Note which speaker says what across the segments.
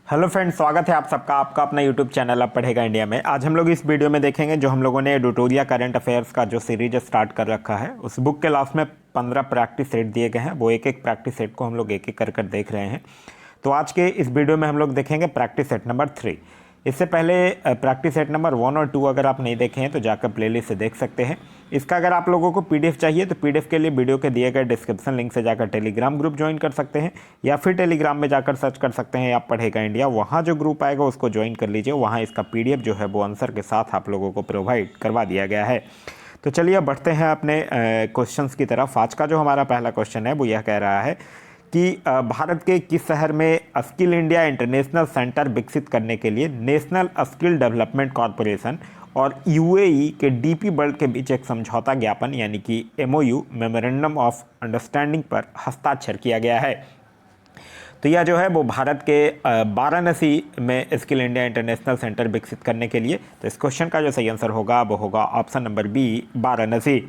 Speaker 1: Hello friends, स्वागत है आप सबका आपका अपना यूट्यूब चैनल अब पढ़ेगा इंडिया में। आज हम लोग इस वीडियो में देखेंगे जो हम लोगों ने एडिटोरिया करंट अफेयर्स का जो सीरीज स्टार्ट कर रखा है, उस बुक के लास्ट में 15 प्रैक्टिस सेट दिए गए हैं। वो एक एक प्रैक्टिस सेट को हम लोग एक एक कर देख रहे हैं। तो आज के इस वीडियो में हम लोग देखेंगे प्रैक्टिस सेट नंबर 3। इससे पहले प्रैक्टिस सेट नंबर 1 और 2 अगर आप नहीं देखे हैं तो जाकर प्लेलिस्ट से देख सकते हैं। इसका अगर आप लोगों को पीडीएफ चाहिए तो पीडीएफ के लिए वीडियो के दिए गए डिस्क्रिप्शन लिंक से जाकर टेलीग्राम ग्रुप ज्वाइन कर सकते हैं, या फिर टेलीग्राम में जाकर सर्च कर सकते हैं आप पढ़ेगा इंडिया। वहाँ जो ग्रुप आएगा उसको ज्वाइन कर लीजिए। वहाँ इसका पीडीएफ जो है वो आंसर के साथ आप लोगों को प्रोवाइड करवा दिया गया है। तो चलिए बढ़ते हैं अपने क्वेश्चंस की तरफ। आज का जो हमारा पहला क्वेश्चन है वो यह कह रहा है कि भारत के किस शहर में स्किल इंडिया इंटरनेशनल सेंटर विकसित करने के लिए नेशनल स्किल डेवलपमेंट कॉरपोरेशन और यूएई के डीपी वर्ल्ड के बीच एक समझौता ज्ञापन यानी कि एमओयू मेमोरेंडम ऑफ अंडरस्टैंडिंग पर हस्ताक्षर किया गया है। तो यह जो है वो भारत के वाराणसी में स्किल इंडिया इंटरनेशनल सेंटर विकसित करने के लिए। तो इस क्वेश्चन का जो सही आंसर होगा वो होगा option number B, Varanasi.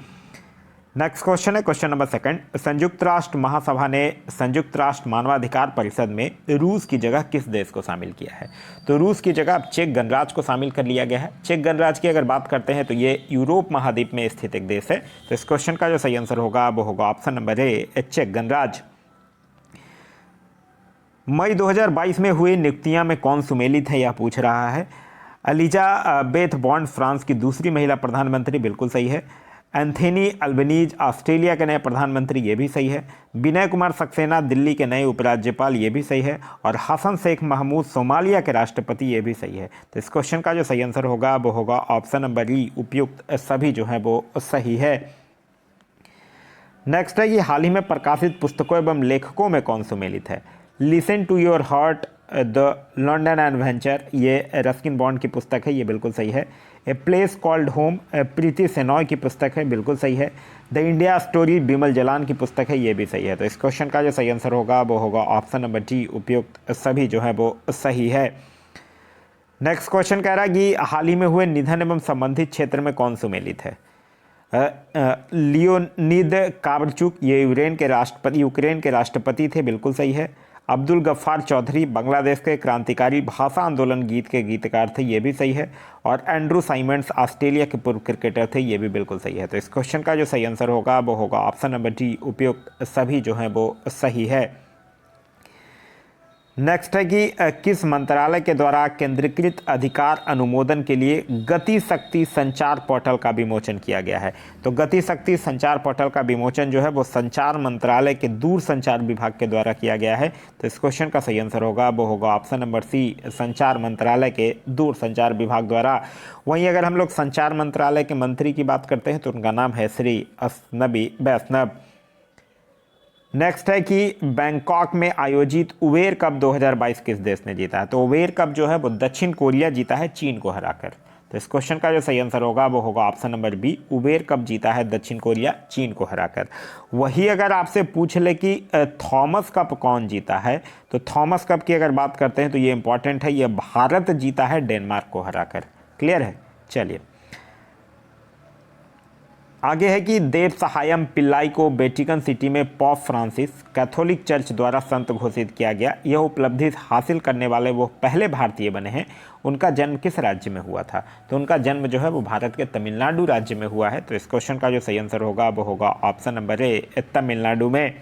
Speaker 1: Next question है क्वेश्चन नंबर 2। संयुक्त राष्ट्र महासभा ने संयुक्त राष्ट्र मानवाधिकार परिषद में रूस की जगह किस देश को शामिल किया है? तो रूस की जगह अब चेक गणराज्य को शामिल कर लिया गया है। चेक गणराज्य की अगर बात करते हैं तो ये यूरोप महाद्वीप में स्थित एक देश है। तो इस क्वेश्चन का जो सही आंसर होगा वो होगा ऑप्शन नंबर ए, चेक गणराज्य। मई 2022 में हुई नियुक्तियां में कौन सुमेलित है, यह पूछ रहा है। एलिजाबेथ बॉर्न फ्रांस की दूसरी महिला प्रधानमंत्री, बिल्कुल सही है। एंथनी अल्बनीज ऑस्ट्रेलिया के नए प्रधानमंत्री, ये भी सही है। विनय कुमार सक्सेना दिल्ली के नए उपराज्यपाल, ये भी सही है। और हसन शेख महमूद सोमालिया के राष्ट्रपति, ये भी सही है। तो इस क्वेश्चन का जो सही आंसर होगा वो होगा ऑप्शन नंबर ई, उपयुक्त सभी जो है वो सही है। नेक्स्ट है कि हाल ही में प्रकाशित पुस्तकों एवं लेखकों में कौन सुमेलित है? Listen to your heart the London adventure, ये रस्किन बॉन्ड की पुस्तक है, ये बिल्कुल सही है। A place called home, Preeti Shenoy की पुस्तक है, बिल्कुल सही है। The India story, Bimal Jalan की पुस्तक है, ये भी सही है। तो इस क्वेश्चन का जो सही आंसर होगा वो होगा ऑप्शन नंबर डी, उपयुक्त सभी जो है वो सही है। नेक्स्ट क्वेश्चन कह रहा है कि हाल ही में हुए निधन एवं संबंधित क्षेत्र में कौन सुमेलित है? लियोनिद कावरचुक, ये यूक्रेन के राष्ट्रपति थे, बिल्कुल सही है। अब्दुल गफ्फार चौधरी बांग्लादेश के क्रांतिकारी भाषा आंदोलन गीत के गीतकार थे, ये भी सही है। और एंड्रू साइमंड्स ऑस्ट्रेलिया के पूर्व क्रिकेटर थे, ये भी बिल्कुल सही है। तो इस क्वेश्चन का जो सही आंसर होगा वो होगा ऑप्शन नंबर डी, उपयुक्त सभी जो है वो सही है। नेक्स्ट है कि किस मंत्रालय के द्वारा केंद्रीकृत अधिकार अनुमोदन के लिए गति शक्ति संचार पोर्टल का विमोचन किया गया है? तो गति शक्ति संचार पोर्टल का विमोचन जो है वो संचार मंत्रालय के दूर संचार विभाग के द्वारा किया गया है। तो इस क्वेश्चन का सही आंसर होगा वो होगा ऑप्शन नंबर सी, संचार मंत्रालय के दूर संचार विभाग द्वारा। वहीं अगर हम लोग संचार मंत्रालय के मंत्री की बात करते हैं तो उनका नाम है श्री अजनबी वैष्णव। नेक्स्ट है कि बैंकॉक में आयोजित उबेर कप 2022 किस देश ने जीता है? तो उबेर कप जो है वो दक्षिण कोरिया जीता है, चीन को हराकर। तो इस क्वेश्चन का जो सही आंसर होगा वो होगा option number B, Uber Cup जीता है दक्षिण कोरिया, चीन को हराकर। वही अगर आपसे पूछ ले कि थॉमस कप कौन जीता है, तो थॉमस कप की अगर बात करते हैं तो ये इंपॉर्टेंट है, ये भारत जीता है डेनमार्क को हराकर। क्लियर है? चलिए आगे है कि देव सहायम पिल्लाई को वेटिकन सिटी में पॉप फ्रांसिस कैथोलिक चर्च द्वारा संत घोषित किया गया। यह उपलब्धि हासिल करने वाले वो पहले भारतीय बने हैं। उनका जन्म किस राज्य में हुआ था? तो उनका जन्म जो है वो भारत के तमिलनाडु राज्य में हुआ है। तो इस क्वेश्चन का जो सही आंसर होगा वो होगा ऑप्शन नंबर ए, तमिलनाडु में।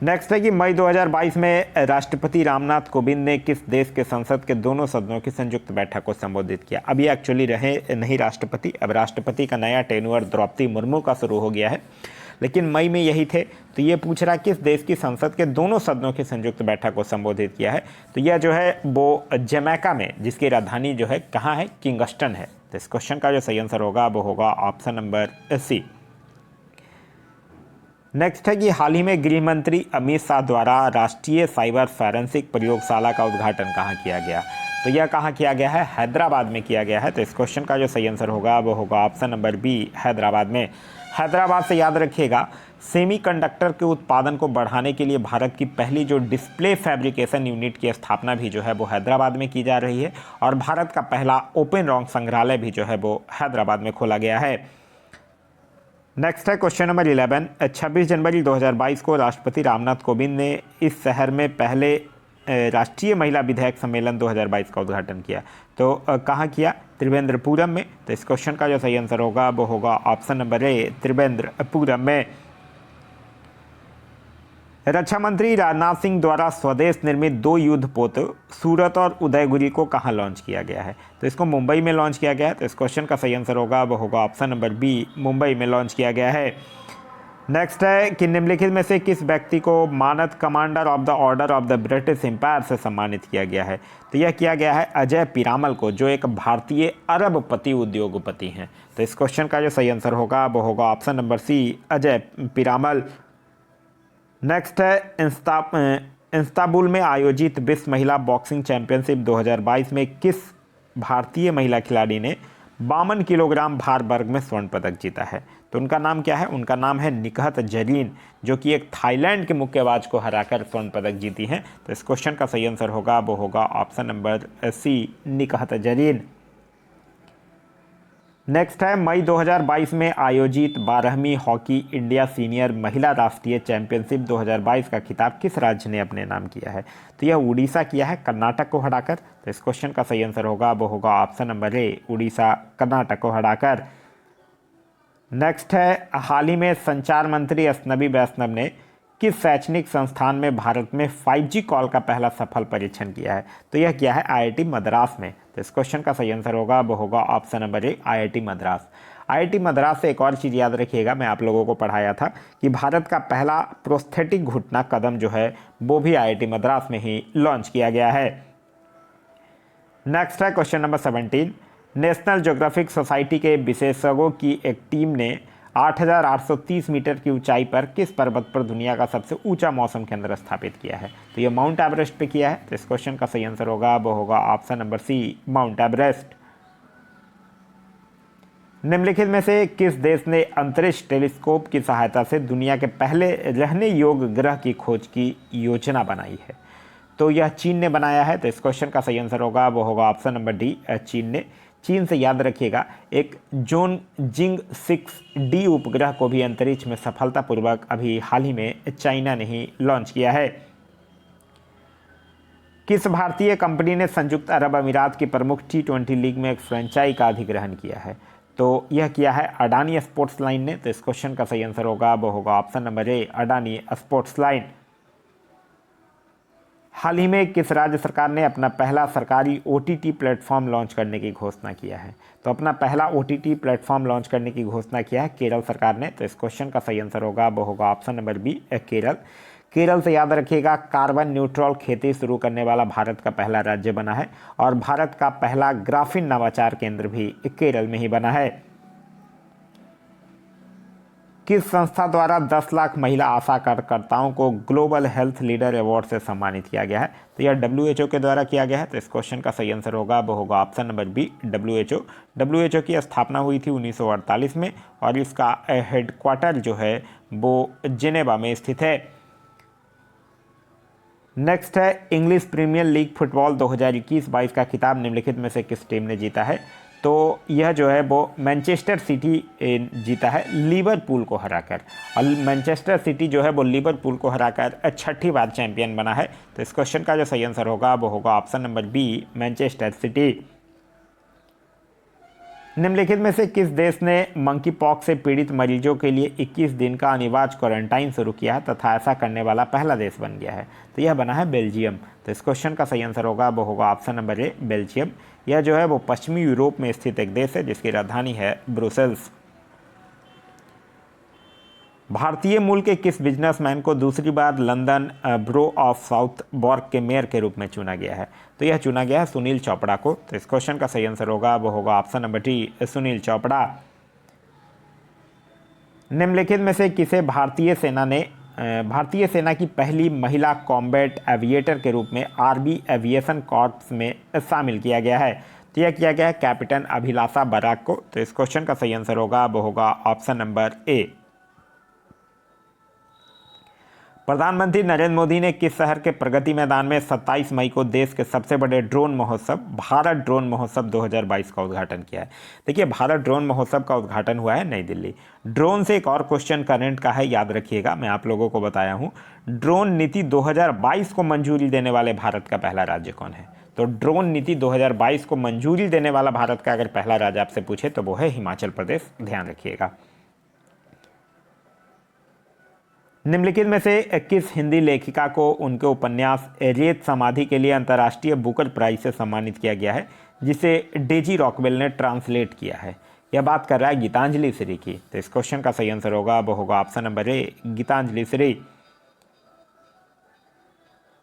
Speaker 1: नेक्स्ट है कि मई 2022 में राष्ट्रपति रामनाथ कोविंद ने किस देश के संसद के दोनों सदनों की संयुक्त बैठक को संबोधित किया? अभी एक्चुअली रहे नहीं राष्ट्रपति, अब राष्ट्रपति का नया टेन्योर द्रौपदी मुर्मू का शुरू हो गया है, लेकिन मई में यही थे। तो ये पूछ रहा किस देश की संसद के दोनों सदनों की संयुक्त बैठक को संबोधित किया है? तो यह जो है वो जमैका में, जिसकी राजधानी जो है कहाँ है? किंगस्टन है। तो इस क्वेश्चन का जो सही आंसर होगा वो होगा ऑप्शन नंबर सी। नेक्स्ट है कि हाल ही में गृह मंत्री अमित शाह द्वारा राष्ट्रीय साइबर फॉरेंसिक प्रयोगशाला का उद्घाटन कहाँ किया गया? तो यह कहाँ किया गया है? हैदराबाद में किया गया है। तो इस क्वेश्चन का जो सही आंसर होगा वो होगा ऑप्शन नंबर बी, हैदराबाद में। हैदराबाद से याद रखिएगा, सेमीकंडक्टर के उत्पादन को बढ़ाने के लिए भारत की पहली जो डिस्प्ले फैब्रिकेशन यूनिट की स्थापना भी जो है वो हैदराबाद में की जा रही है। और भारत का पहला ओपन रॉक संग्रहालय भी जो है वो हैदराबाद में खोला गया है। नेक्स्ट है क्वेश्चन नंबर 11। 26 जनवरी 2022 को राष्ट्रपति रामनाथ कोविंद ने इस शहर में पहले राष्ट्रीय महिला विधायक सम्मेलन 2022 का उद्घाटन किया? तो कहाँ किया? त्रिवेंद्रपुरम में। तो इस क्वेश्चन का जो सही आंसर होगा वो होगा ऑप्शन नंबर ए, त्रिवेंद्रपुरम में। रक्षा मंत्री राजनाथ सिंह द्वारा स्वदेश निर्मित 2 युद्धपोत सूरत और उदयगुरी को कहाँ लॉन्च किया गया है? तो इसको मुंबई में लॉन्च किया गया है। तो इस क्वेश्चन का सही आंसर होगा वो होगा ऑप्शन नंबर बी, मुंबई में लॉन्च किया गया है। नेक्स्ट है कि निम्नलिखित में से किस व्यक्ति को मानद commander of the order of the British Empire से सम्मानित किया गया है? तो यह किया गया है अजय पीरामल को, जो एक भारतीय अरबपति उद्योगपति हैं। तो इस क्वेश्चन का जो सही आंसर होगा वो होगा option number C, Ajay Piramal. Next है इस्तांबुल में आयोजित विश्व महिला बॉक्सिंग चैंपियनशिप 2022 में किस भारतीय महिला खिलाड़ी ने 52 किलोग्राम भार वर्ग में स्वर्ण पदक जीता है? तो उनका नाम क्या है? उनका नाम है निकहत जरीन, जो कि एक थाईलैंड के मुक्केबाज को हराकर स्वर्ण पदक जीती हैं। तो इस क्वेश्चन का सही आंसर होगा वो होगा option number C, Nikhat Zareen. Next है मई 2022 में आयोजित 12वीं हॉकी इंडिया सीनियर महिला राष्ट्रीय चैंपियनशिप 2022 का खिताब किस राज्य ने अपने नाम किया है? तो यह उड़ीसा किया है, कर्नाटक को हटाकर। तो इस क्वेश्चन का सही आंसर होगा वो होगा ऑप्शन नंबर ए, उड़ीसा कर्नाटक को हटाकर। नेक्स्ट है हाल ही में संचार मंत्री अश्विनी वैष्णव ने किस शैक्षणिक संस्थान में भारत में 5G कॉल का पहला सफल परीक्षण किया है? तो यह किया है IIT मद्रास में। तो इस क्वेश्चन का सही आंसर होगा वो होगा ऑप्शन नंबर ए, IIT मद्रास। IIT मद्रास से एक और चीज़ याद रखिएगा, मैं आप लोगों को पढ़ाया था कि भारत का पहला प्रोस्थेटिक घुटना कदम जो है वो भी IIT मद्रास में ही लॉन्च किया गया है। नेक्स्ट है question number 17। National geographic society के विशेषज्ञों की एक टीम ने 8,830 मीटर की ऊंचाई पर किस पर्वत पर दुनिया का सबसे ऊंचा मौसम केंद्र स्थापित किया है? तो ये माउंट एवरेस्ट पे किया है। तो इस क्वेश्चन का सही आंसर होगा वो होगा option number C, Mount Everest. निम्नलिखित में से किस देश ने अंतरिक्ष टेलीस्कोप की सहायता से दुनिया के पहले रहने योग्य ग्रह की खोज की योजना बनाई है? तो यह चीन ने बनाया है। तो इस क्वेश्चन का सही आंसर होगा वो होगा ऑप्शन नंबर डी, चीन ने। चीन से याद रखिएगा एक जोन जिंग 6D उपग्रह को भी अंतरिक्ष में सफलतापूर्वक अभी हाल ही में चाइना ने ही लॉन्च किया है। किस भारतीय कंपनी ने संयुक्त अरब अमीरात की प्रमुख T20 लीग में एक फ्रेंचाइजी का अधिग्रहण किया है? तो यह किया है अडानी स्पोर्ट्स लाइन ने। तो इस क्वेश्चन का सही आंसर होगा वो होगा option number a, Adani sports line. हाल ही में किस राज्य सरकार ने अपना पहला सरकारी OTT प्लेटफॉर्म लॉन्च करने की घोषणा किया है? तो अपना पहला OTT प्लेटफॉर्म लॉन्च करने की घोषणा किया है केरल सरकार ने। तो इस क्वेश्चन का सही आंसर होगा वो होगा option number B, Kerala. Kerala से याद रखिएगा कार्बन न्यूट्रल खेती शुरू करने वाला भारत का पहला राज्य बना है और भारत का पहला ग्राफीन नवाचार केंद्र भी केरल में ही बना है। किस संस्था द्वारा 10 लाख महिला आशा कार्यकर्ताओं को ग्लोबल हेल्थ लीडर अवार्ड से सम्मानित किया गया है? तो यह WHO के द्वारा किया गया है। तो इस क्वेश्चन का सही आंसर होगा वो होगा ऑप्शन नंबर बी, WHO की स्थापना हुई थी 1948 में और इसका हेडक्वार्टर जो है वो जिनेवा में स्थित है। नेक्स्ट है इंग्लिश प्रीमियर लीग फुटबॉल 2021-22 का खिताब निम्नलिखित में से किस टीम ने जीता है? तो यह जो है वो मैनचेस्टर सिटी जीता है लिवरपूल को हराकर, और मैनचेस्टर सिटी जो है वो लिवरपूल को हराकर 6ठी बार चैंपियन बना है। तो इस क्वेश्चन का जो सही आंसर होगा वो होगा option number B, Manchester City. निम्नलिखित में से किस देश ने मंकी पॉक्स से पीड़ित मरीजों के लिए 21 दिन का अनिवार्य क्वारंटाइन शुरू किया है तथा ऐसा करने वाला पहला देश बन गया है? तो यह बना है बेल्जियम। तो इस क्वेश्चन का सही आंसर होगा वो होगा ऑप्शन नंबर ए, बेल्जियम। यह जो है वो पश्चिमी यूरोप में स्थित एक देश है जिसकी राजधानी है ब्रुसेल्स। भारतीय मूल के किस बिजनेसमैन को दूसरी बार लंदन ब्रो ऑफ साउथ बॉर्क के मेयर के रूप में चुना गया है? तो यह चुना गया है सुनील चोपड़ा को। तो इस क्वेश्चन का सही आंसर होगा वो होगा option number D, Sunil Chopra. निम्नलिखित में से किसे भारतीय सेना की पहली महिला कॉम्बैट एविएटर के रूप में आर्मी एविएशन कॉर्प्स में शामिल किया गया है? तो यह किया गया है कैप्टन अभिलाषा बराक को। तो इस क्वेश्चन का सही आंसर होगा वो होगा ऑप्शन नंबर ए। प्रधानमंत्री नरेंद्र मोदी ने किस शहर के प्रगति मैदान में 27 मई को देश के सबसे बड़े ड्रोन महोत्सव भारत ड्रोन महोत्सव 2022 का उद्घाटन किया है? देखिए, भारत ड्रोन महोत्सव का उद्घाटन हुआ है नई दिल्ली। ड्रोन से एक और क्वेश्चन करंट का है, याद रखिएगा, मैं आप लोगों को बताया हूँ। ड्रोन नीति 2022 को मंजूरी देने वाले भारत का पहला राज्य कौन है? तो ड्रोन नीति 2022 को मंजूरी देने वाला भारत का अगर पहला राज्य आपसे पूछे तो वो है हिमाचल प्रदेश, ध्यान रखिएगा। निम्नलिखित में से किस हिंदी लेखिका को उनके उपन्यास रेत समाधि के लिए अंतर्राष्ट्रीय बुकर प्राइज से सम्मानित किया गया है, जिसे डेजी रॉकवेल ने ट्रांसलेट किया है? यह बात कर रहा है गीतांजलि श्री की। तो इस क्वेश्चन का सही आंसर होगा वो होगा option number A, Geetanjali Shree.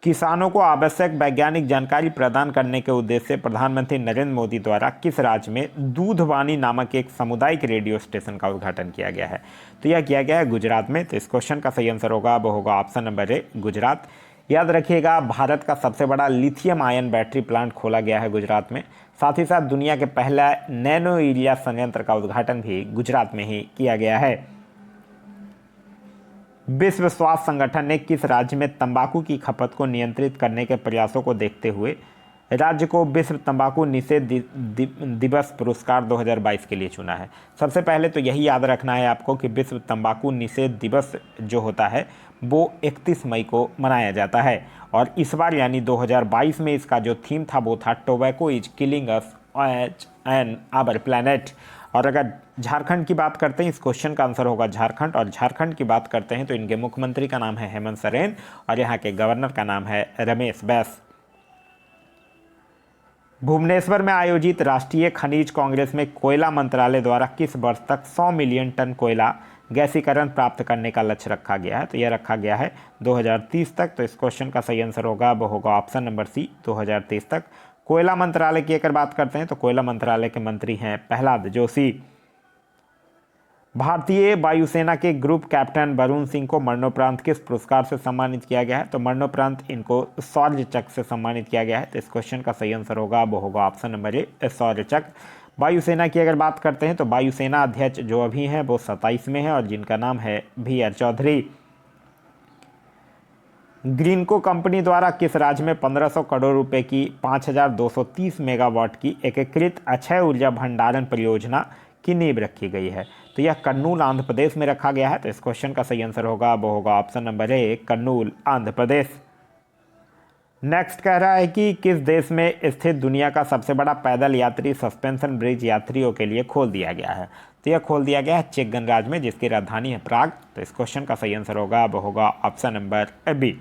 Speaker 1: किसानों को आवश्यक वैज्ञानिक जानकारी प्रदान करने के उद्देश्य से प्रधानमंत्री नरेंद्र मोदी द्वारा किस राज्य में दूधवाणी नामक एक सामुदायिक रेडियो स्टेशन का उद्घाटन किया गया है? तो यह किया गया है गुजरात में। तो इस क्वेश्चन का सही आंसर होगा वो होगा ऑप्शन नंबर ए, गुजरात। याद रखिएगा, भारत का सबसे बड़ा लिथियम आयन बैटरी प्लांट खोला गया है गुजरात में। साथ ही साथ दुनिया के पहला नैनो यूरिया संयंत्र का उद्घाटन भी गुजरात में ही किया गया है। विश्व स्वास्थ्य संगठन ने किस राज्य में तंबाकू की खपत को नियंत्रित करने के प्रयासों को देखते हुए राज्य को विश्व तंबाकू निषेध दिवस पुरस्कार 2022 के लिए चुना है? सबसे पहले तो यही याद रखना है आपको कि विश्व तंबाकू निषेध दिवस जो होता है वो 31 मई को मनाया जाता है, और इस बार यानी 2022 में इसका जो थीम था वो था tobacco is killing us an hour planet. और अगर झारखंड की बात करते हैं, इस क्वेश्चन का आंसर होगा झारखंड। और झारखंड की बात करते हैं तो इनके मुख्यमंत्री का नाम है हेमंत सोरेन और यहाँ के गवर्नर का नाम है रमेश बैस। भुवनेश्वर में आयोजित राष्ट्रीय खनिज कांग्रेस में कोयला मंत्रालय द्वारा किस वर्ष तक 100 मिलियन टन कोयला गैसीकरण प्राप्त करने का लक्ष्य रखा गया है? तो यह रखा गया है 2030 तक। तो इस क्वेश्चन का सही आंसर होगा वो होगा ऑप्शन नंबर सी, 2030 तक। कोयला मंत्रालय की अगर बात करते हैं तो कोयला मंत्रालय के मंत्री हैं प्रहलाद जोशी। भारतीय वायुसेना के ग्रुप कैप्टन वरुण सिंह को मरणोपरांत किस पुरस्कार से सम्मानित किया गया है? तो मरणोपरांत इनको शौर्य चक्र से सम्मानित किया गया है। तो इस क्वेश्चन का सही आंसर होगा वो होगा ऑप्शन नंबर ए, शौर्य चक्र। वायुसेना की अगर बात करते हैं तो वायुसेना अध्यक्ष जो अभी हैं वो 27 में है और जिनका नाम है VR चौधरी। ग्रीनको कंपनी द्वारा किस राज्य में 1500 करोड़ रुपए की 5230 मेगावाट की एकीकृत अक्षय ऊर्जा भंडारण परियोजना की नींव रखी गई है? तो यह कन्नूल आंध्र प्रदेश में रखा गया है। तो इस क्वेश्चन का सही आंसर होगा वो होगा option number a, Kurnool Andhra Pradesh. Next कह रहा है कि किस देश में स्थित दुनिया का सबसे बड़ा पैदल यात्री सस्पेंशन ब्रिज यात्रियों के लिए खोल दिया गया है? तो यह खोल दिया गया है चेक गणराज्य में, जिसकी राजधानी है प्राग। तो इस क्वेश्चन का सही आंसर होगा वो होगा ऑप्शन नंबर बी।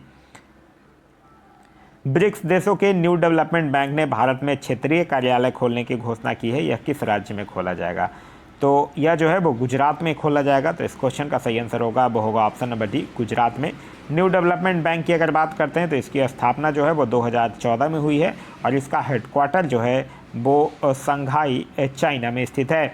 Speaker 1: ब्रिक्स देशों के न्यू डेवलपमेंट बैंक ने भारत में क्षेत्रीय कार्यालय खोलने की घोषणा की है। यह किस राज्य में खोला जाएगा? तो यह जो है वो गुजरात में खोला जाएगा। तो इस क्वेश्चन का सही आंसर होगा वो होगा ऑप्शन नंबर डी, गुजरात में। न्यू डेवलपमेंट बैंक की अगर बात करते हैं तो इसकी स्थापना जो है वो 2014 में हुई है और इसका हेडक्वार्टर जो है वो शंघाई चाइना में स्थित है।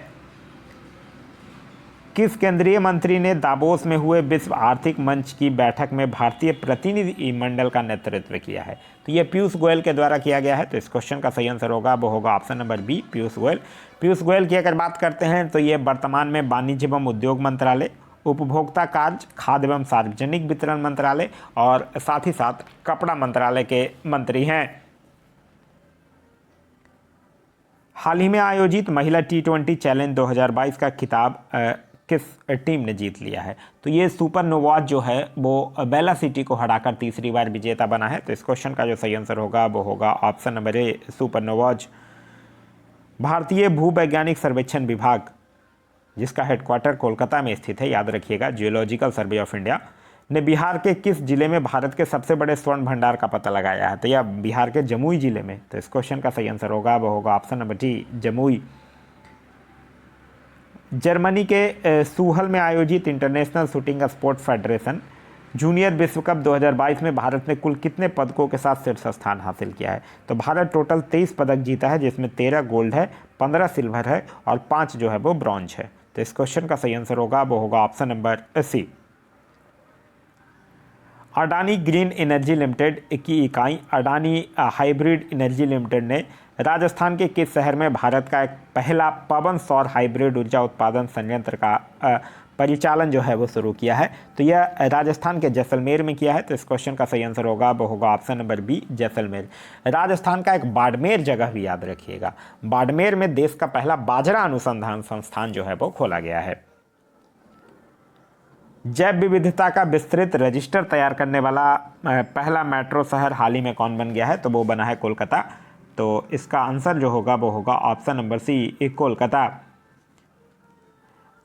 Speaker 1: किस केंद्रीय मंत्री ने दावोस में हुए विश्व आर्थिक मंच की बैठक में भारतीय प्रतिनिधि मंडल का नेतृत्व किया है? तो ये पीयूष गोयल के द्वारा किया गया है। तो इस क्वेश्चन का सही आंसर होगा वो होगा option number B, Piyush Goyal. Piyush Goyal की अगर बात करते हैं तो ये वर्तमान में वाणिज्य एवं उद्योग मंत्रालय, उपभोक्ता कार्य, खाद्य एवं सार्वजनिक वितरण मंत्रालय और साथ ही साथ कपड़ा मंत्रालय के मंत्री हैं। हाल ही में आयोजित महिला T20 चैलेंज 2022 का खिताब किस टीम ने जीत लिया है? तो ये सुपर नोवाज जो है वो बेला सिटी को हराकर तीसरी बार विजेता बना है। तो इस क्वेश्चन का जो सही आंसर होगा वो होगा ऑप्शन नंबर ए, सुपर नोवाज। भारतीय भूवैज्ञानिक सर्वेक्षण विभाग, जिसका हेडक्वार्टर कोलकाता में स्थित है, याद रखिएगा, जियोलॉजिकल सर्वे ऑफ इंडिया, ने बिहार के किस जिले में भारत के सबसे बड़े स्वर्ण भंडार का पता लगाया है? तो यह बिहार के जमुई जिले में। तो इस क्वेश्चन का सही आंसर होगा वो होगा option number D, Jamui. Germany के सूहल में आयोजित international shooting sport federation junior विश्व कप 2022 में भारत ने कुल कितने पदकों के साथ शीर्ष स्थान हासिल किया है? तो भारत टोटल 23 पदक जीता है, जिसमें 13 गोल्ड है, 15 सिल्वर है और 5 जो है वो ब्रॉन्ज है। तो इस क्वेश्चन का सही आंसर होगा वो होगा option number C. Adani green energy limited की इकाई अडानी हाइब्रिड एनर्जी लिमिटेड ने राजस्थान के किस शहर में भारत का एक पहला पवन सौर हाइब्रिड ऊर्जा उत्पादन संयंत्र का परिचालन जो है वो शुरू किया है? तो यह राजस्थान के जैसलमेर में किया है। तो इस क्वेश्चन का सही आंसर होगा वो होगा option number B, Jaisalmer. Rajasthan का एक बाड़मेर जगह भी याद रखिएगा। बाड़मेर में देश का पहला बाजरा अनुसंधान संस्थान जो है वो खोला गया है। जैव विविधता का विस्तृत रजिस्टर तैयार करने वाला पहला मेट्रो शहर हाल ही में कौन बन गया है? तो वो बना है कोलकाता। तो इसका आंसर जो होगा वो होगा ऑप्शन नंबर सी, कोलकाता।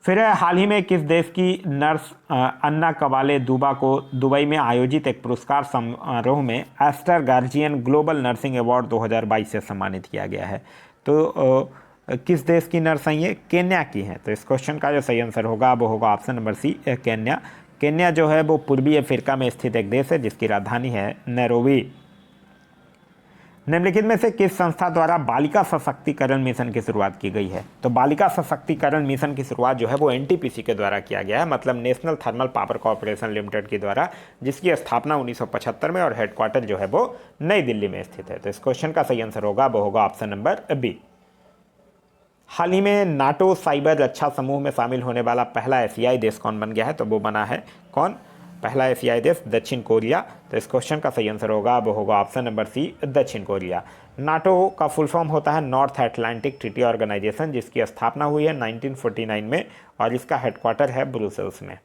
Speaker 1: फिर हाल ही में किस देश की नर्स अन्ना कवाले दुबा को दुबई में आयोजित एक पुरस्कार समारोह में Aster guardian global nursing award 2022 से सम्मानित किया गया है? तो किस देश की नर्स हैं ये? केन्या की हैं। तो इस क्वेश्चन का जो सही आंसर होगा वो होगा option number C, Kenya. Kenya जो है वो पूर्वी अफ्रीका में स्थित एक देश है जिसकी राजधानी है नैरोबी। निम्नलिखित में से किस संस्था द्वारा बालिका सशक्तिकरण मिशन की शुरुआत की गई है? तो बालिका सशक्तिकरण मिशन की शुरुआत जो है वो एनटीपीसी के द्वारा किया गया है, मतलब national thermal power corporation limited के द्वारा, जिसकी स्थापना 1975 में और हेडक्वार्टर जो है वो नई दिल्ली में स्थित है। तो इस क्वेश्चन का सही आंसर होगा वो होगा ऑप्शन नंबर बी। हाल ही में नाटो साइबर रक्षा समूह में शामिल होने वाला पहला एशियाई देश कौन बन गया है? तो वो बना है कौन? पहला एशियाई देश दक्षिण कोरिया। तो इस क्वेश्चन का सही आंसर होगा वो होगा ऑप्शन नंबर सी, दक्षिण कोरिया। नाटो का फुल फॉर्म होता है नॉर्थ अटलांटिक ट्रीटी ऑर्गेनाइजेशन, जिसकी स्थापना हुई है 1949 में और इसका हेडक्वार्टर है ब्रुसेल्स में।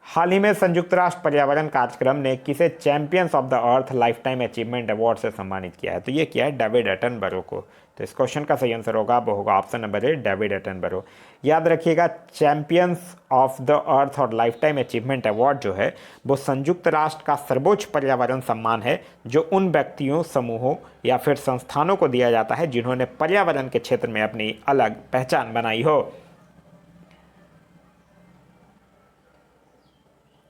Speaker 1: हाल ही में संयुक्त राष्ट्र पर्यावरण कार्यक्रम ने किसे champions of the earth life time achievement award से सम्मानित किया है? तो ये किया है डेविड एटनबरो को। तो इस क्वेश्चन का सही आंसर होगा वो होगा ऑप्शन नंबर ए, डेविड एटनबरो। याद रखिएगा, चैंपियंस ऑफ द अर्थ और लाइफ टाइम अचीवमेंट अवार्ड जो है वो संयुक्त राष्ट्र का सर्वोच्च पर्यावरण सम्मान है, जो उन व्यक्तियों, समूहों या फिर संस्थानों को दिया जाता है जिन्होंने पर्यावरण के क्षेत्र में अपनी अलग पहचान बनाई हो।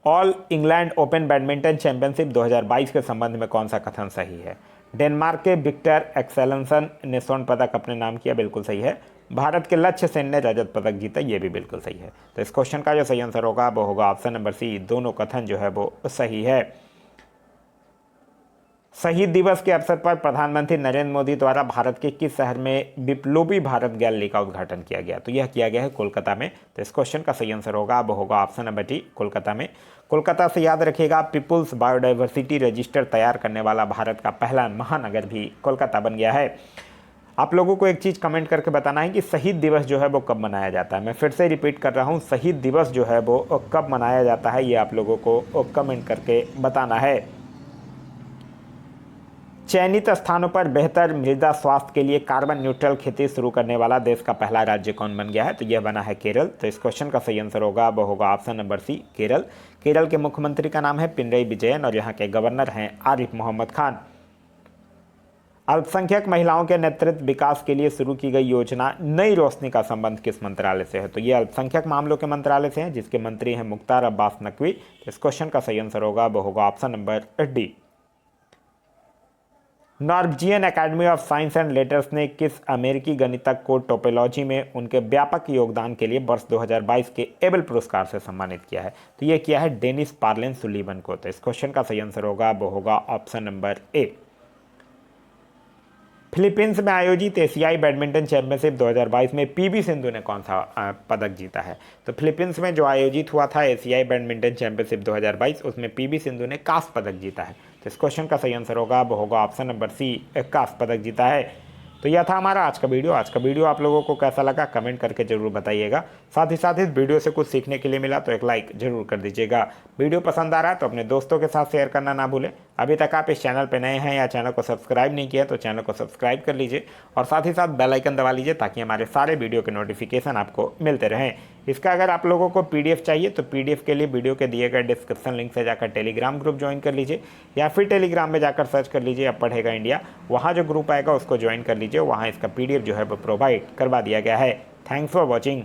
Speaker 1: All England open badminton championship 2022 के संबंध में कौन सा कथन सही है? डेनमार्क के विक्टर एक्सेलेंसन ने स्वर्ण पदक अपने नाम किया, बिल्कुल सही है। भारत के लक्ष्य सेन ने रजत पदक जीता, ये भी बिल्कुल सही है। तो इस क्वेश्चन का जो सही आंसर होगा वो होगा ऑप्शन नंबर सी, दोनों कथन जो है वो सही है। शहीद दिवस के अवसर पर प्रधानमंत्री नरेंद्र मोदी द्वारा भारत के किस शहर में बिप्लोबी भारत गैलरी का उद्घाटन किया गया? तो यह किया गया है कोलकाता में। तो इस क्वेश्चन का सही आंसर होगा वो होगा ऑप्शन नंबर डी, कोलकाता में। कोलकाता से याद रखिएगा, पीपुल्स बायोडाइवर्सिटी रजिस्टर तैयार करने वाला भारत का पहला महानगर भी कोलकाता बन गया है। आप लोगों को एक चीज़ कमेंट करके बताना है कि शहीद दिवस जो है वो कब मनाया जाता है। मैं फिर से रिपीट कर रहा हूँ, शहीद दिवस जो है वो कब मनाया जाता है, ये आप लोगों को कमेंट करके बताना है। चयनित स्थानों पर बेहतर मृदा स्वास्थ्य के लिए कार्बन न्यूट्रल खेती शुरू करने वाला देश का पहला राज्य कौन बन गया है? तो यह बना है केरल। तो इस क्वेश्चन का सही आंसर होगा वो होगा option number C, Kerala. Kerala के मुख्यमंत्री का नाम है पिनरई विजयन और यहाँ के गवर्नर हैं आरिफ मोहम्मद खान। अल्पसंख्यक महिलाओं के नेतृत्व विकास के लिए शुरू की गई योजना नई रोशनी का संबंध किस मंत्रालय से है? तो ये अल्पसंख्यक मामलों के मंत्रालय से है, जिसके मंत्री हैं मुख्तार अब्बास नकवी। तो इस क्वेश्चन का सही आंसर होगा वो होगा option number D. Norwegian academy of science and letters ने किस अमेरिकी गणितज्ञ को टोपोलॉजी में उनके व्यापक योगदान के लिए वर्ष 2022 के एबल पुरस्कार से सम्मानित किया है? तो यह किया है डेनिस पार्लेन सुलीवन को। तो इस क्वेश्चन का सही आंसर होगा वो होगा ऑप्शन नंबर ए। फिलीपींस में आयोजित एशियाई बैडमिंटन चैंपियनशिप 2022 में पीवी सिंधु ने कौन सा पदक जीता है? तो फिलीपींस में जो आयोजित हुआ था एशियाई बैडमिंटन चैंपियनशिप 2022, उसमें पीवी सिंधु ने कांस्य पदक जीता है। तो इस क्वेश्चन का सही आंसर होगा वो होगा ऑप्शन नंबर सी, कांस्य पदक जीता है। तो यह था हमारा आज का वीडियो। आज का वीडियो आप लोगों को कैसा लगा कमेंट करके जरूर बताइएगा। साथ ही साथ इस वीडियो से कुछ सीखने के लिए मिला तो एक लाइक जरूर कर दीजिएगा। वीडियो पसंद आ रहा है तो अपने दोस्तों के साथ शेयर करना ना भूलें। अभी तक आप इस चैनल पर नए हैं या चैनल को सब्सक्राइब नहीं किया तो चैनल को सब्सक्राइब कर लीजिए और साथ ही साथ बेल आइकन दबा लीजिए ताकि हमारे सारे वीडियो के नोटिफिकेशन आपको मिलते रहें। इसका अगर आप लोगों को पीडीएफ चाहिए तो पीडीएफ के लिए वीडियो के दिए गए डिस्क्रिप्शन लिंक से जाकर टेलीग्राम ग्रुप ज्वाइन कर लीजिए या फिर टेलीग्राम में जाकर सर्च कर लीजिए अब पढ़ेगा इंडिया। वहाँ जो ग्रुप आएगा उसको ज्वाइन कर लीजिए, वहाँ इसका पीडीएफ जो है वो प्रोवाइड करवा दिया गया है। Thanks for watching.